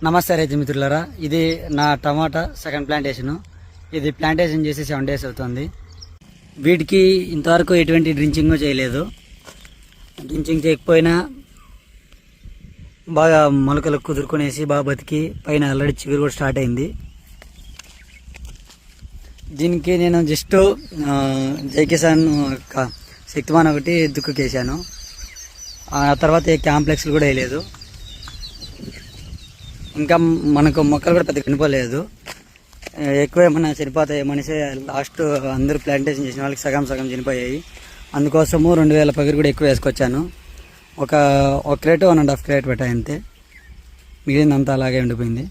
నమస్తే రైతు మిత్రులారా, ఇది నా టమాటా సెకండ్ ప్లాంటేషన్. ఇది ప్లాంటేషన్ చేసి 7 days అవుతుంది. వీటికి ఇంతవరకు ఎటువంటి డ్రించింగ్ చేయలేదు. డ్రించింగ్ చేయకపోయినా బాగా మొలకలు కుదురుకునేసి బాగా బతికి పైన ఆల్రెడీ చిగురు కూడా స్టార్ట్ అయింది. దీనికి నేను జస్ట్ జై కిసాన్ శక్తిమాన్ ఒకటి దుక్కుకేసాను. ఆ తర్వాత ఏ కాంప్లెక్స్లు కూడా వేయలేదు. ఇంకా మనకు మొక్కలు కూడా పెద్ద చనిపోలేదు. ఎక్కువ ఏమన్నా చనిపోతాయి మనిషి లాస్ట్ అందరూ ప్లాంటేషన్ చేసిన వాళ్ళకి సగం చనిపోయాయి. అందుకోసము 2000 పగిరి కూడా ఎక్కువ వేసుకొచ్చాను. ఒక క్రేట్ 1.5 క్రేట్ పెట్టాయి అంతే. మిగిలిందంతా అలాగే ఉండిపోయింది.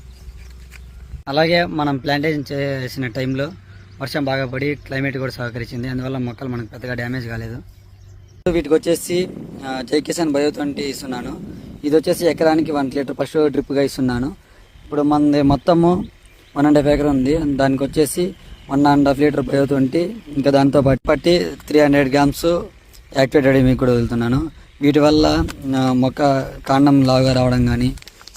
అలాగే మనం ప్లాంటేషన్ చేసిన టైంలో వర్షం బాగా పడి క్లైమేట్ కూడా సహకరించింది. అందువల్ల మొక్కలు మనకు పెద్దగా డ్యామేజ్ కాలేదు. వీటికి వచ్చేసి జై కిసాన్ బయో 20 ఇస్తున్నాను. ఇది వచ్చేసి ఎకరానికి 1 లీటర్ ఫస్ట్ డ్రిప్గా ఇస్తున్నాను. ఇప్పుడు మనది మొత్తము 1.5 acre ఉంది. దానికి వచ్చేసి 1.5 లీటర్ బయో 20, ఇంకా దాంతో పట్టి 300 grams యాక్టివేటెడ్ మీకు కూడా వదులుతున్నాను. వీటి వల్ల మొక్క కాండం లాగా రావడం కానీ,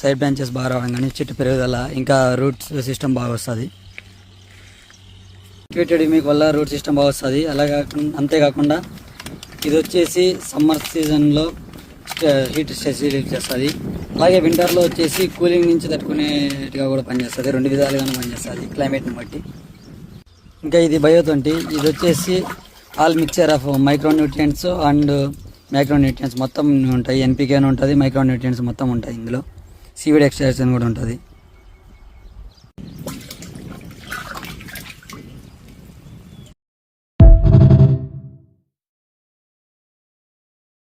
సైడ్ బ్రాంచెస్ బాగా రావడం కానీ, చెట్టు పెరుగుదల, ఇంకా రూట్ సిస్టమ్ బాగా వస్తుంది. యాక్టివేటెడ్ మీకు వల్ల రూట్ సిస్టమ్ బాగా వస్తుంది. అంతేకాకుండా ఇది వచ్చేసి సమ్మర్ సీజన్లో హీట్ స్ట్రెస్ రిలీఫ్ చేస్తుంది. అలాగే వింటర్లో వచ్చేసి కూలింగ్ నుంచి తట్టుకునేట్టుగా కూడా పనిచేస్తుంది. 2 విధాలుగానే పనిచేస్తుంది క్లైమేట్ని బట్టి. ఇంకా ఇది బయో 20. ఇది వచ్చేసి all mixture of micronutrients and micronutrients మొత్తం ఉంటాయి. ఎన్పికే అని ఉంటుంది, మైక్రోన్యూట్రియంట్స్ మొత్తం ఉంటాయి. ఇందులో సీవిడ్ ఎక్స్ట్రాక్షన్ కూడా ఉంటుంది.